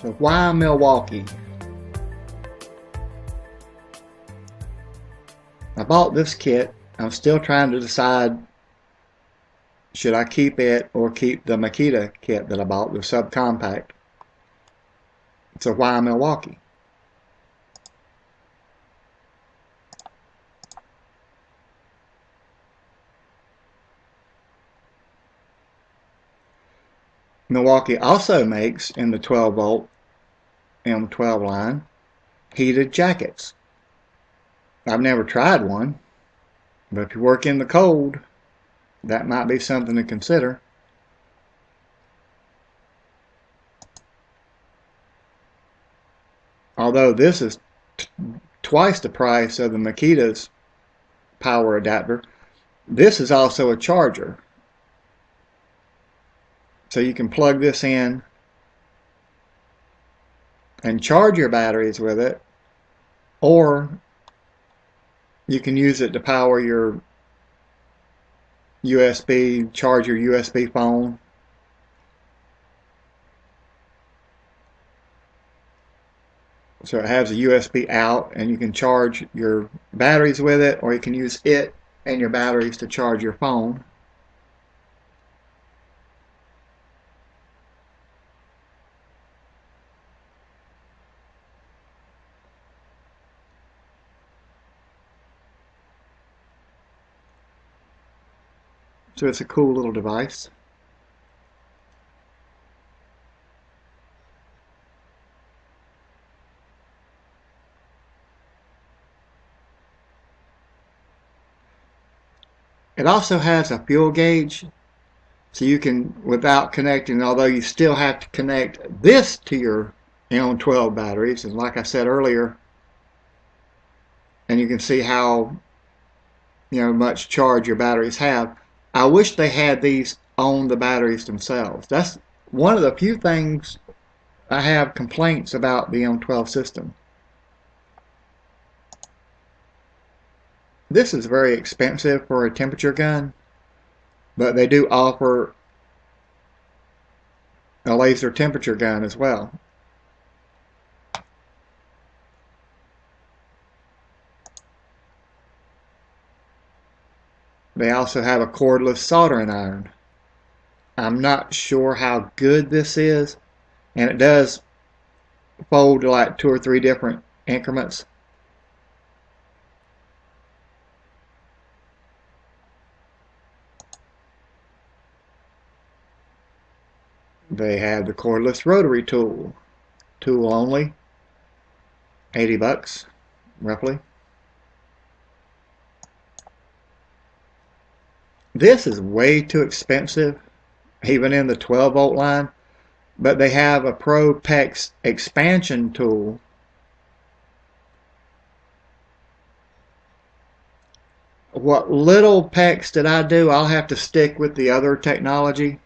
So why Milwaukee? I bought this kit. I'm still trying to decide, should I keep it or keep the Makita kit that I bought, the subcompact. So why Milwaukee? Milwaukee also makes, in the 12 volt M12 line, heated jackets. I've never tried one, but if you work in the cold, that might be something to consider. Although this is twice the price of the Makita's power adapter, this is also a charger. So you can plug this in and charge your batteries with it, or you can use it to power your USB, charge your USB phone. So it has a USB out and you can charge your batteries with it, or you can use it and your batteries to charge your phone. So it's a cool little device. It also has a fuel gauge, so you can, without connecting, although you still have to connect this to your M12 batteries, and like I said earlier, and you can see how much charge your batteries have. I wish they had these on the batteries themselves. That's one of the few things I have complaints about the M12 system. This is very expensive for a temperature gun, but they do offer a laser temperature gun as well. They also have a cordless soldering iron. I'm not sure how good this is, and it does fold to like 2 or 3 different increments. They have the cordless rotary tool only, 80 bucks roughly. This is way too expensive, even in the 12 volt line, but they have a Pro PEX expansion tool. What little PEX did I do, I'll have to stick with the other technology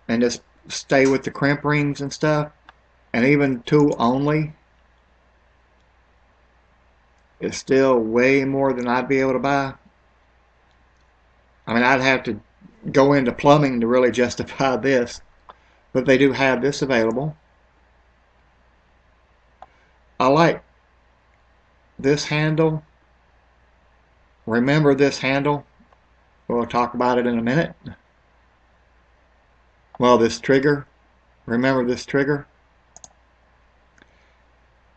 and just stay with the crimp rings and stuff. And even tool only is still way more than I'd be able to buy. I mean, I'd have to go into plumbing to really justify this, but they do have this available. I like this handle. Remember this handle? We'll talk about it in a minute. Well, this trigger. Remember this trigger?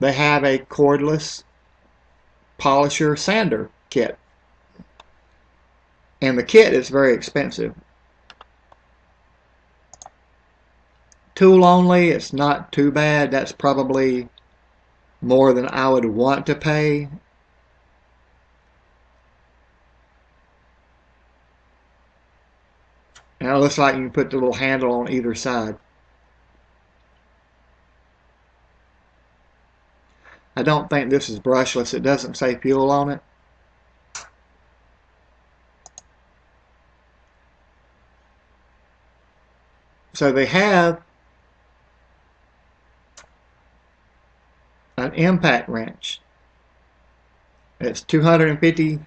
They have a cordless polisher sander kit. And the kit is very expensive. Tool only, it's not too bad. That's probably more than I would want to pay. Now it looks like you can put the little handle on either side. I don't think this is brushless. It doesn't say fuel on it. So they have an impact wrench. It's 250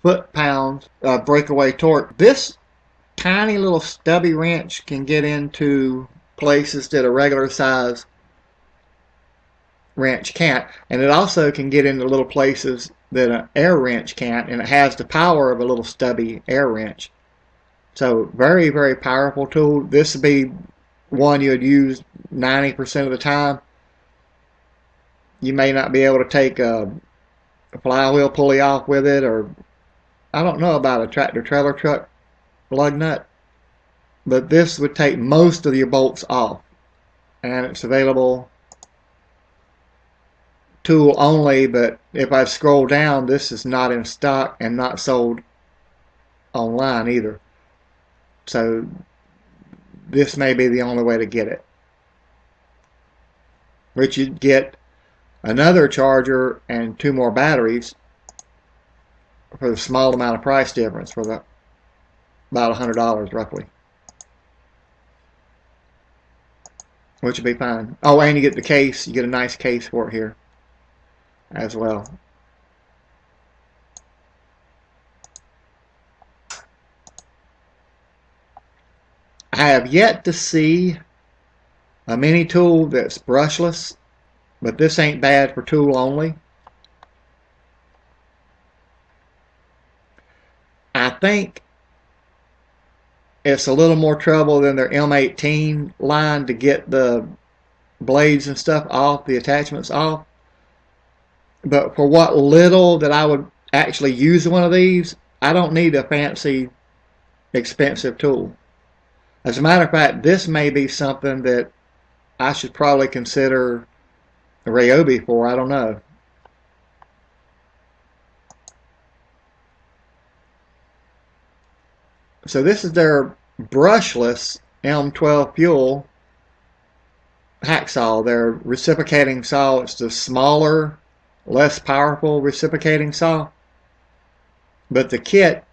foot-pounds breakaway torque. This tiny little stubby wrench can get into places that a regular size wrench can't. And it also can get into little places that an air wrench can't, and it has the power of a little stubby air wrench. So very, very powerful tool. This would be one you would use 90% of the time. You may not be able to take a flywheel pulley off with it, or I don't know about a tractor trailer truck lug nut, but this would take most of your bolts off, and it's available tool only. But if I scroll down, this is not in stock and not sold online either, so this may be the only way to get it. Which you'd get another charger and 2 more batteries for the small amount of price difference, for the about $100 roughly, which would be fine. Oh, and you get the case. You get a nice case for it here as well. I have yet to see a mini tool that's brushless, but this ain't bad for tool only. I think it's a little more trouble than their M18 line to get the blades and stuff off, the attachments off. But for what little that I would actually use one of these, I don't need a fancy, expensive tool. As a matter of fact, this may be something that I should probably consider a Ryobi for. I don't know. So this is their brushless M12 fuel hacksaw. Their reciprocating saw. It's the smaller, less powerful reciprocating saw. But the kit,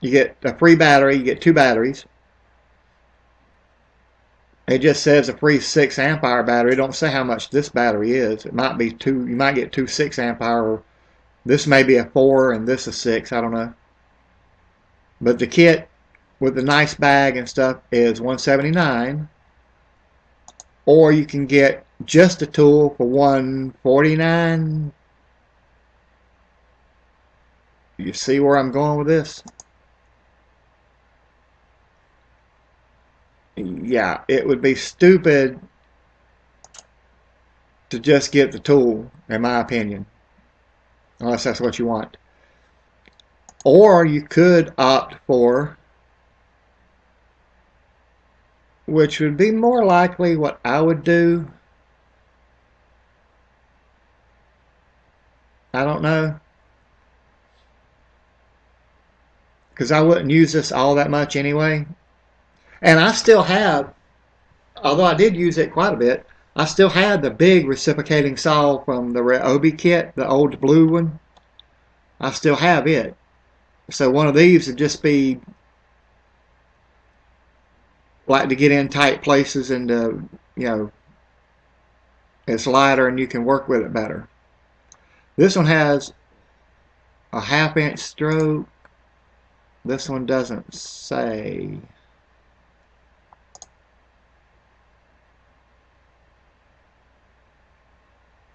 you get a free battery. You get 2 batteries. It just says a free 6 amp hour battery. It don't say how much this battery is. It might be 2. You might get 2 6 amp hour. This may be a 4 and this a 6. I don't know. But the kit with the nice bag and stuff is $179. Or you can get just a tool for $149. You see where I'm going with this? Yeah, it would be stupid to just get the tool, in my opinion, unless that's what you want. Or you could opt for, which would be more likely what I would do. I don't know, because I wouldn't use this all that much anyway. And I still have, although I did use it quite a bit, I still had the big reciprocating saw from the Ryobi kit, the old blue one. I still have it. So one of these would just be like to get in tight places, and it's lighter and you can work with it better. This one has a 1/2 inch stroke. This one doesn't say.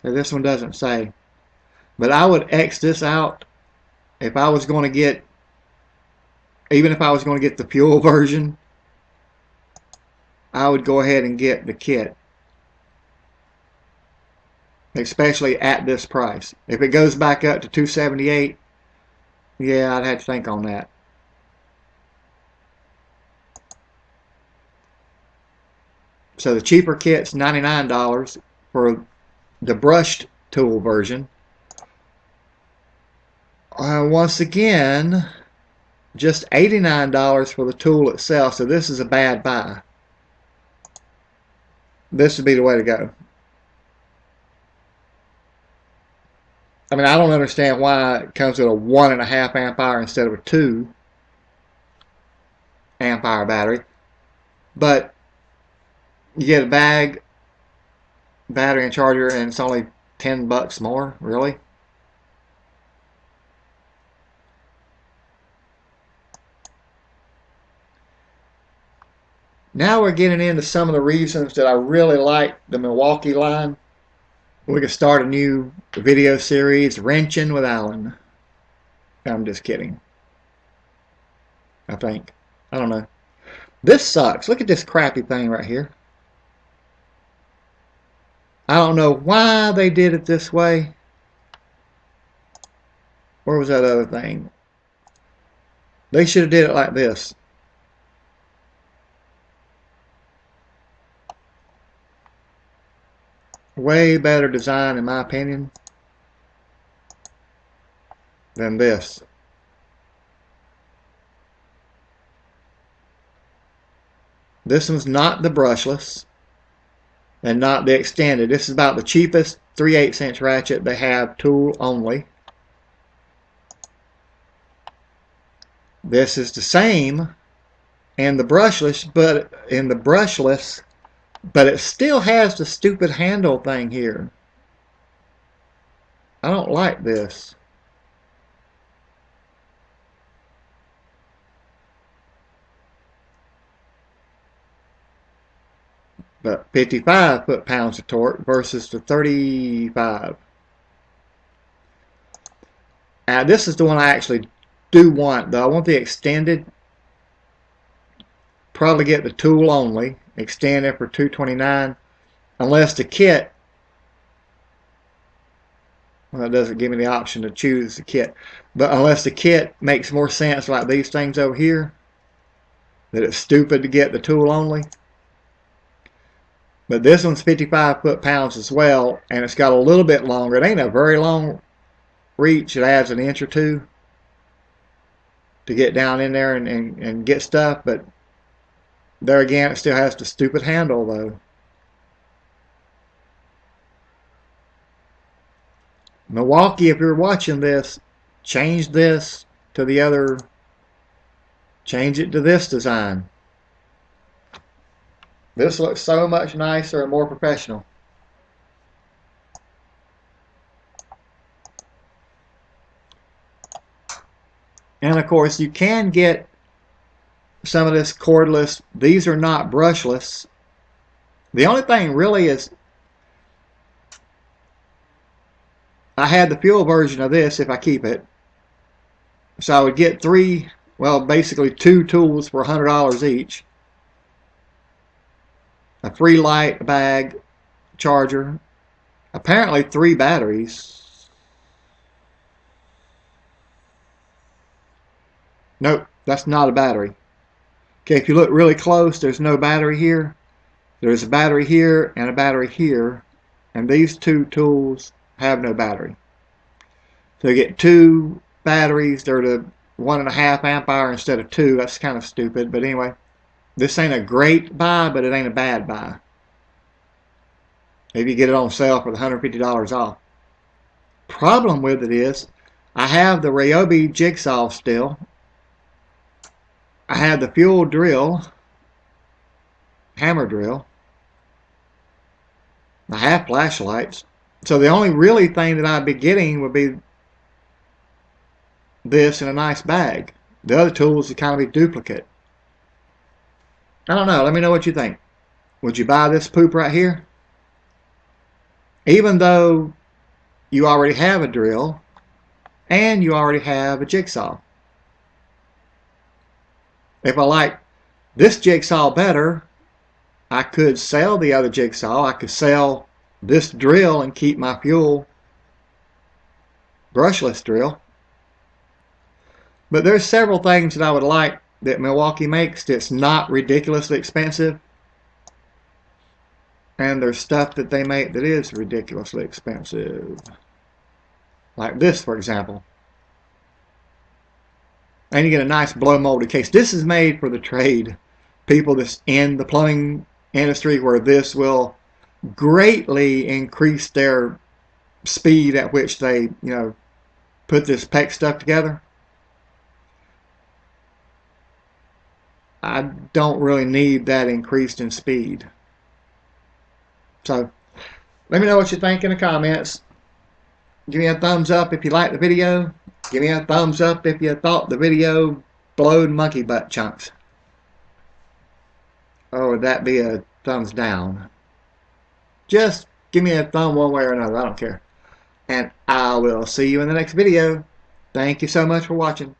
This one doesn't say. But I would X this out if I was going to get, even if I was going to get the fuel version, I would go ahead and get the kit. Especially at this price. If it goes back up to $278, yeah, I'd have to think on that. So the cheaper kit's $99 for the brushed tool version. Once again, just $89 for the tool itself. So this is a bad buy. This would be the way to go. I mean, I don't understand why it comes with a 1.5 amp hour instead of a 2 amp hour battery. But you get a bag, battery, and charger, and it's only $10 more. Really? Now we're getting into some of the reasons that I really like the Milwaukee line. We could start a new video series, Wrenching with Alan. I'm just kidding. I think. I don't know. This sucks. Look at this crappy thing right here. I don't know why they did it this way. Where was that other thing? They should have did it like this. Way better design, in my opinion, than this. This one's not the brushless and not the extended. This is about the cheapest 3/8 inch ratchet they have, tool only. This is the same in the brushless, but it still has the stupid handle thing here. I don't like this. But 55 foot-pounds of torque versus the 35. This is the one I actually do want, though. I want the extended. Probably get the tool only. Extend it for $229, unless the kit. Well, it doesn't give me the option to choose the kit, but unless the kit makes more sense, like these things over here, that it's stupid to get the tool only. But this one's 55 foot-pounds as well, and it's got a little bit longer. It ain't a very long reach. It adds an inch or two to get down in there and get stuff, but there again, it still has the stupid handle, though. Milwaukee, if you're watching this, change this to the other, change it to this design. This looks so much nicer and more professional. And of course, you can get some of this cordless. These are not brushless. The only thing really is, I had the fuel version of this if I keep it. So I would get basically two tools for $100 each. A free light, bag, charger, apparently 3 batteries. Nope, that's not a battery. Okay, if you look really close, there's no battery here. There's a battery here and a battery here, and these 2 tools have no battery. So you get 2 batteries. They're the 1.5 amp hour instead of 2. That's kind of stupid, but anyway. This ain't a great buy, but it ain't a bad buy. If you get it on sale for the $150 off. Problem with it is, I have the Ryobi jigsaw still. I have the fuel drill, hammer drill. I have flashlights. So the only really thing that I'd be getting would be this in a nice bag. The other tools would kind of be duplicate. I don't know. Let me know what you think. Would you buy this poop right here? Even though you already have a drill and you already have a jigsaw. If I like this jigsaw better, I could sell the other jigsaw. I could sell this drill and keep my fuel brushless drill. But there's several things that I would like that Milwaukee makes that's not ridiculously expensive. And there's stuff that they make that is ridiculously expensive. Like this, for example. And you get a nice blow molded case. This is made for the trade. People that's in the plumbing industry, where this will greatly increase their speed at which they, put this PEX stuff together. I don't really need that increased in speed. So let me know what you think in the comments. Give me a thumbs up if you liked the video. Give me a thumbs up if you thought the video blowed monkey butt chunks. Or would that be a thumbs down? Just give me a thumb one way or another. I don't care. And I will see you in the next video. Thank you so much for watching.